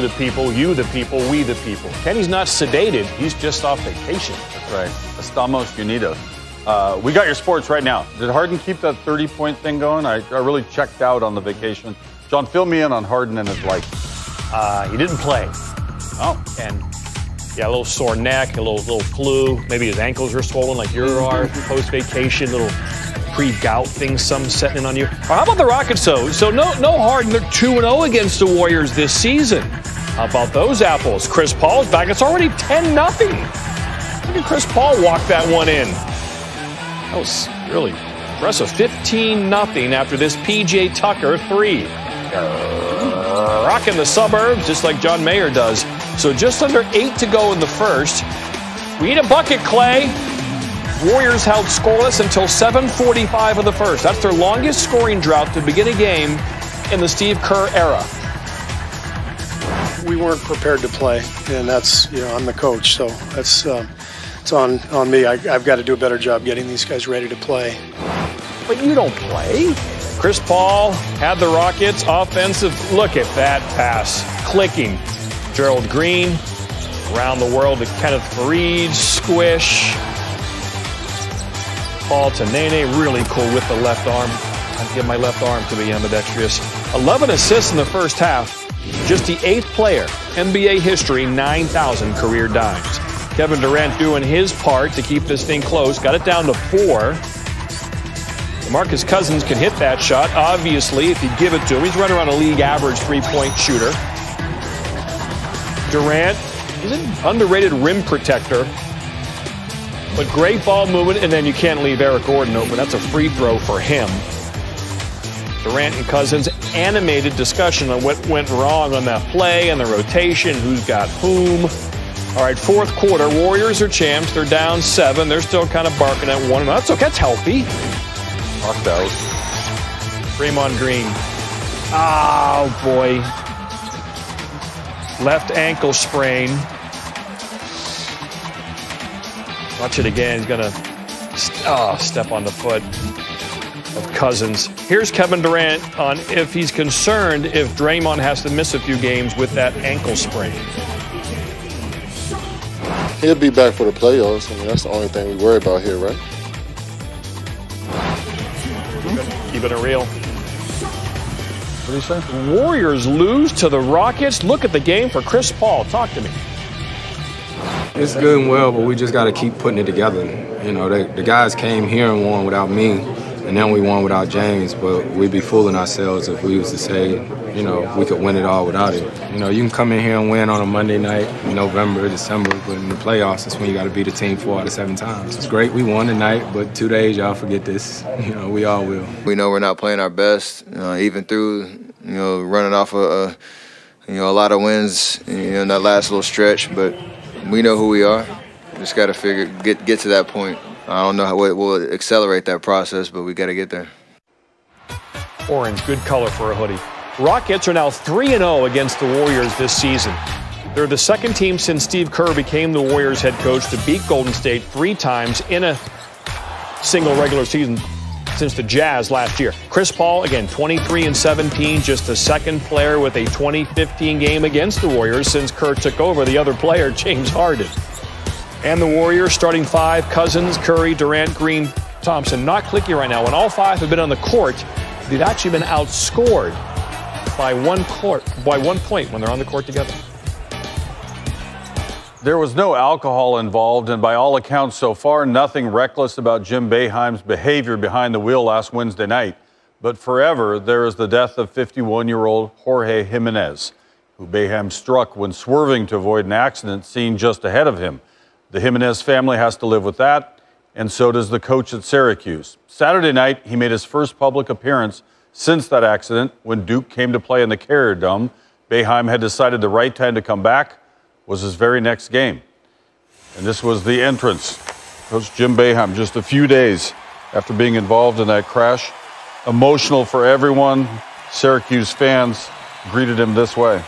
the people, you the people, we the people. Kenny's not sedated. He's just off vacation. That's right. Estamos unidos. We got your sports right now. Did Harden keep that 30-point thing going? I really checked out on the vacation. John, fill me in on Harden and his life. He didn't play. Oh. And, yeah, a little sore neck, a little flu. Maybe his ankles are swollen like yours are post-vacation, little pre-gout thing, some setting in on you. How about the Rockets, though? So no Harden. They're 2-0 against the Warriors this season. How about those apples? Chris Paul's back. It's already 10-0. Look at Chris Paul walk that one in. That was really impressive. 15-0 after this P.J. Tucker 3. Rocking the suburbs just like John Mayer does. So just under 8 to go in the first. We need a bucket, Clay. Warriors held scoreless until 7:45 of the first. That's their longest scoring drought to begin a game in the Steve Kerr era. We weren't prepared to play, and that's, I'm the coach, so that's it's on me. I've got to do a better job getting these guys ready to play. But you don't play. Chris Paul had the Rockets offensive. Look at that pass. Clicking. Gerald Green around the world to Kenneth Faried. Squish. Paul to Nene. Really cool with the left arm. I'd give my left arm to be ambidextrous. 11 assists in the first half. Just the 8th player. NBA history, 9,000 career dimes. Kevin Durant doing his part to keep this thing close. Got it down to 4. DeMarcus Cousins can hit that shot, obviously, if you give it to him. He's right around a league average three-point shooter. Durant is an underrated rim protector. But great ball movement, and then you can't leave Eric Gordon open. That's a free throw for him. Durant and Cousins, animated discussion on what went wrong on that play and the rotation, who's got whom. All right, fourth quarter, Warriors are champs. They're down 7. They're still kind of barking at 1. That's okay. That's healthy. Knocked out. Draymond Green. Oh, boy. Left ankle sprain. Watch it again. He's going to step on the foot of Cousins. Here's Kevin Durant on if he's concerned if Draymond has to miss a few games with that ankle sprain. He'll be back for the playoffs. I mean, that's the only thing we worry about here, right? Keeping it real. What do you say? Warriors lose to the Rockets. Look at the game for Chris Paul. Talk to me. It's good and well, but we just got to keep putting it together. You know, the guys came here and won without me, and then we won without James, but we'd be fooling ourselves if we was to say, you know, we could win it all without it. You know, you can come in here and win on a Monday night in November, December, but in the playoffs, that's when you got to beat a team 4 out of 7 times. It's great we won tonight, but 2 days, y'all forget this. You know, we all will. We know we're not playing our best, even through, running off a lot of wins, in that last little stretch, but we know who we are. Just got to get to that point. I don't know how it will accelerate that process, but we got to get there. Orange, good color for a hoodie. Rockets are now 3-0 against the Warriors this season. They're the second team since Steve Kerr became the Warriors head coach to beat Golden State 3 times in a single regular season since the Jazz last year. Chris Paul, again, 23-17, just the second player with a 2015 game against the Warriors since Kerr took over. The other player, James Harden. And the Warriors starting 5, Cousins, Curry, Durant, Green, Thompson. Not clicky right now. When all 5 have been on the court, they've actually been outscored by one point when they're on the court together. There was no alcohol involved, and by all accounts so far, nothing reckless about Jim Boeheim's behavior behind the wheel last Wednesday night. But forever, there is the death of 51-year-old Jorge Jimenez, who Boeheim struck when swerving to avoid an accident seen just ahead of him. The Jimenez family has to live with that, and so does the coach at Syracuse. Saturday night, he made his first public appearance since that accident when Duke came to play in the Carrier Dome. Boeheim had decided the right time to come back was his very next game. And this was the entrance. Coach Jim Boeheim, just a few days after being involved in that crash. Emotional for everyone. Syracuse fans greeted him this way.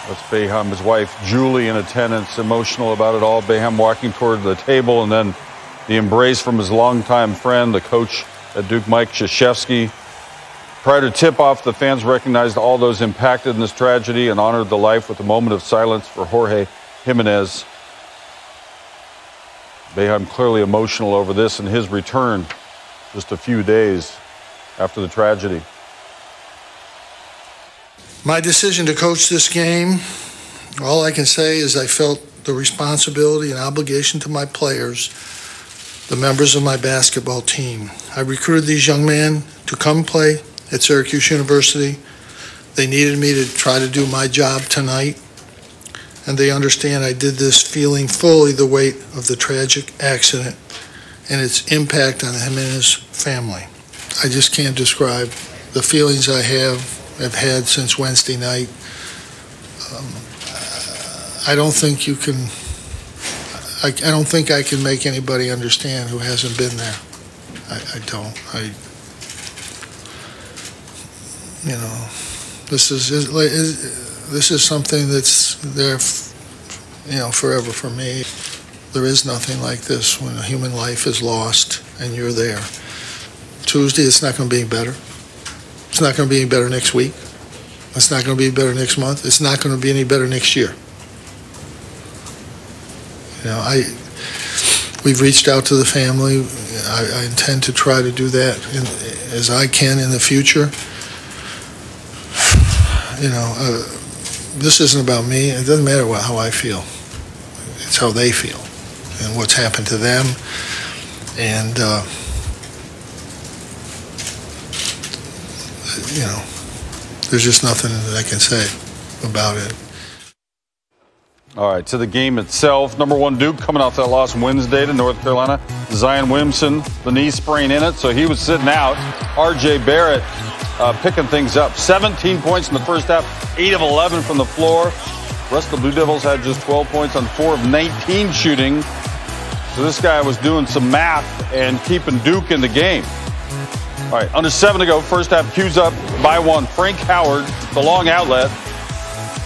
That's Boeheim's wife, Julie, in attendance, emotional about it all. Boeheim walking toward the table, and then the embrace from his longtime friend, the coach at Duke, Mike Krzyzewski. Prior to tip-off, the fans recognized all those impacted in this tragedy and honored the life with a moment of silence for Jorge Jimenez. Boeheim clearly emotional over this and his return just a few days after the tragedy. My decision to coach this game, all I can say is I felt the responsibility and obligation to my players, the members of my basketball team. I recruited these young men to come play at Syracuse University. They needed me to try to do my job tonight, and they understand I did this feeling fully the weight of the tragic accident and its impact on the Jimenez family. I just can't describe the feelings I have had since Wednesday night. I don't think you can. I don't think I can make anybody understand who hasn't been there. I don't. You know, this is something that's there, you know, forever for me. There is nothing like this when a human life is lost and you're there. Tuesday, it's not going to be any better. It's not going to be any better next week. It's not going to be better next month. It's not going to be any better next year. You know, we've reached out to the family. I intend to try to do that as I can in the future. You know, this isn't about me. It doesn't matter how I feel. It's how they feel and what's happened to them. And, you know, there's just nothing that I can say about it. All right, to the game itself. Number 1 Duke coming off that loss Wednesday to North Carolina. Zion Williamson, the knee sprain in it, so he was sitting out. R.J. Barrett picking things up. 17 points in the first half, 8 of 11 from the floor. The rest of the Blue Devils had just 12 points on 4 of 19 shooting. So this guy was doing some math and keeping Duke in the game. All right, under 7 to go. First half, Q's up by 1. Frank Howard, the long outlet.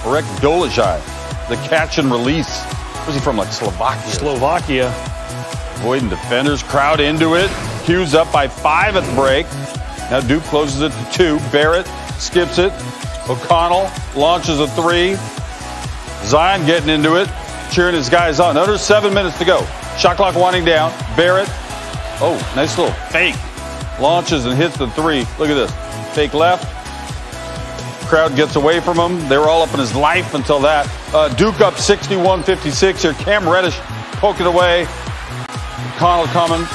Marek Dolezaj, the catch and release. Where's he from, like Slovakia? Slovakia. Avoiding defenders, crowd into it. Q's up by 5 at the break. Now Duke closes it to 2. Barrett skips it. O'Connell launches a 3. Zion getting into it, cheering his guys on. Under 7 minutes to go. Shot clock winding down. Barrett, oh, nice little fake. Launches and hits the 3. Look at this. Fake left. Crowd gets away from him. They were all up in his life until that. Duke up 61-56 here. Cam Reddish poking away. O'Connell coming.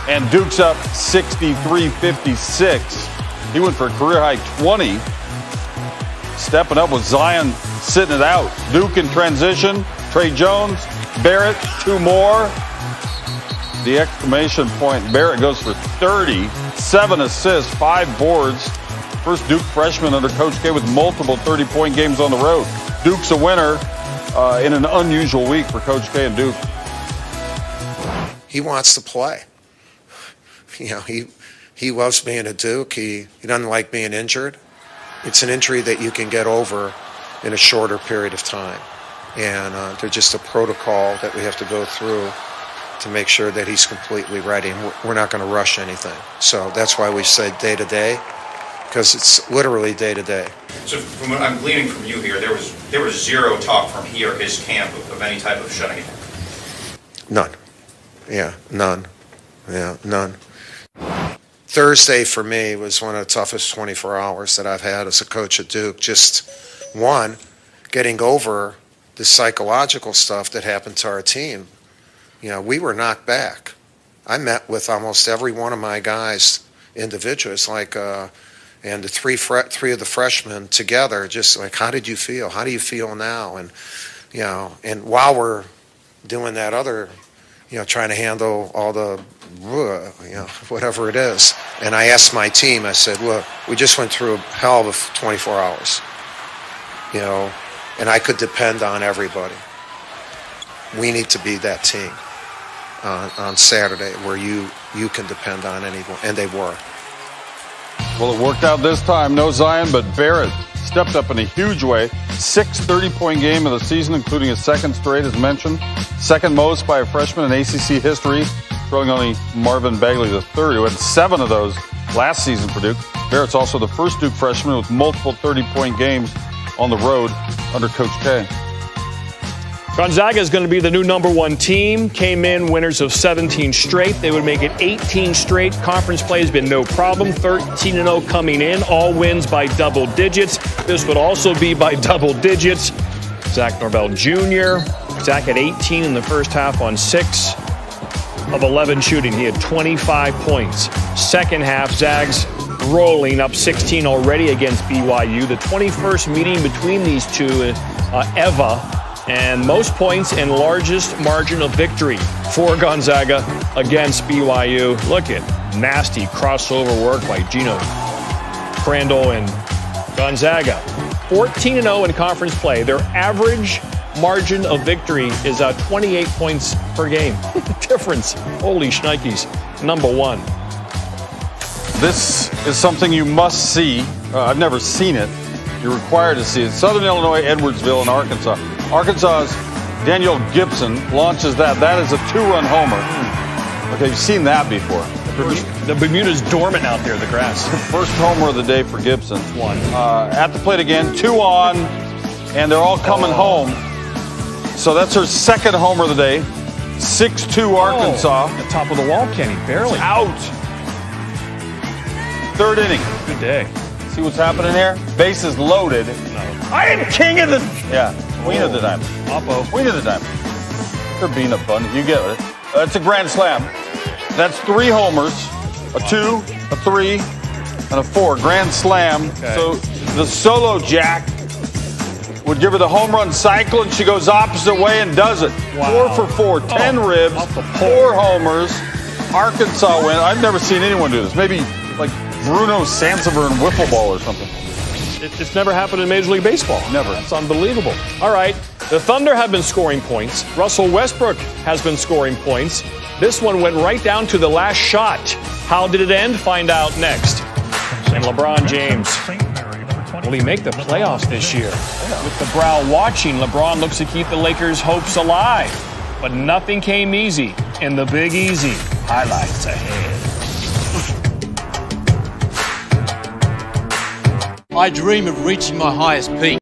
And Duke's up 63-56. He went for a career-high 20. Stepping up with Zion sitting it out. Duke in transition. Trey Jones. Barrett, 2 more. The exclamation point. Barrett goes for 30. 7 assists, 5 boards. First Duke freshman under Coach K with multiple 30-point games on the road. Duke's a winner in an unusual week for Coach K and Duke. He wants to play. You know, he loves being at Duke. He doesn't like being injured. It's an injury that you can get over in a shorter period of time. And there's just a protocol that we have to go through to make sure that he's completely ready. And we're not going to rush anything. So that's why we said day to day, because it's literally day to day. So from what I'm gleaning from you here, there was zero talk from he or his camp of any type of shutting it. None. Yeah, none. Yeah, none. Thursday for me was one of the toughest 24 hours that I've had as a coach at Duke. Just one, getting over the psychological stuff that happened to our team. You know, we were knocked back. I met with almost every one of my guys individually. It's like, and the three of the freshmen together, just like, how did you feel? How do you feel now? And, you know, and while we're doing that other, you know, trying to handle all the, you know, whatever it is. And I asked my team, I said, look, we just went through a hell of a 24 hours, you know, and I could depend on everybody. We need to be that team on Saturday where you can depend on anyone, and they were. Well, it worked out this time. No Zion, but Barrett stepped up in a huge way. 6 30-point game of the season, including his second straight, as mentioned. Second most by a freshman in ACC history. trailing only Marvin Bagley III, who had 7 of those last season for Duke. Barrett's also the first Duke freshman with multiple 30-point games on the road under Coach K. Gonzaga is going to be the new #1 team. Came in winners of 17 straight. They would make it 18 straight. Conference play has been no problem. 13-0 coming in. All wins by double digits. This would also be by double digits. Zach Norvell Jr. Zach had 18 in the first half on 6 of 11 shooting. He had 25 points. Second half, Zags rolling up 16 already against BYU. The 21st meeting between these two ever. And most points and largest margin of victory for Gonzaga against BYU. Look at nasty crossover work by Gino Crandall and Gonzaga. 14-0 in conference play. Their average margin of victory is 28 points per game. Difference. Holy shnikes. #1. This is something you must see. I've never seen it. You're required to see it. Southern Illinois, Edwardsville, and Arkansas. Arkansas's Daniel Gibson launches that. That is a 2-run homer. Okay, you've seen that before. The Bermuda's dormant out there, the grass. First homer of the day for Gibson. 1. At the plate again, 2 on, and they're all coming home. So that's her second homer of the day. 6-2 Arkansas. At the top of the wall, Kenny, barely. Out. 3rd inning. Good day. See what's happening here? Bases loaded. No. I am king of the... Yeah, queen of the diamond. Oppo. Queen of the diamond. For being abundant. You get it. That's a grand slam. That's 3 homers, a 2, a 3, and a 4. Grand slam. Okay. So the solo jack would give her the home run cycle, and she goes opposite way and does it. Wow. 4 for 4, 10 ribs, 4 homers. Arkansas win. I've never seen anyone do this. Maybe like Bruno Sansevier in wiffle ball or something. It's never happened in Major League Baseball. Never. It's unbelievable. All right, the Thunder have been scoring points. Russell Westbrook has been scoring points. This one went right down to the last shot. How did it end? Find out next. And LeBron James, will he make the playoffs this year? With the brow watching, LeBron looks to keep the Lakers' hopes alive. But nothing came easy in the Big Easy. Highlights ahead. I dream of reaching my highest peak.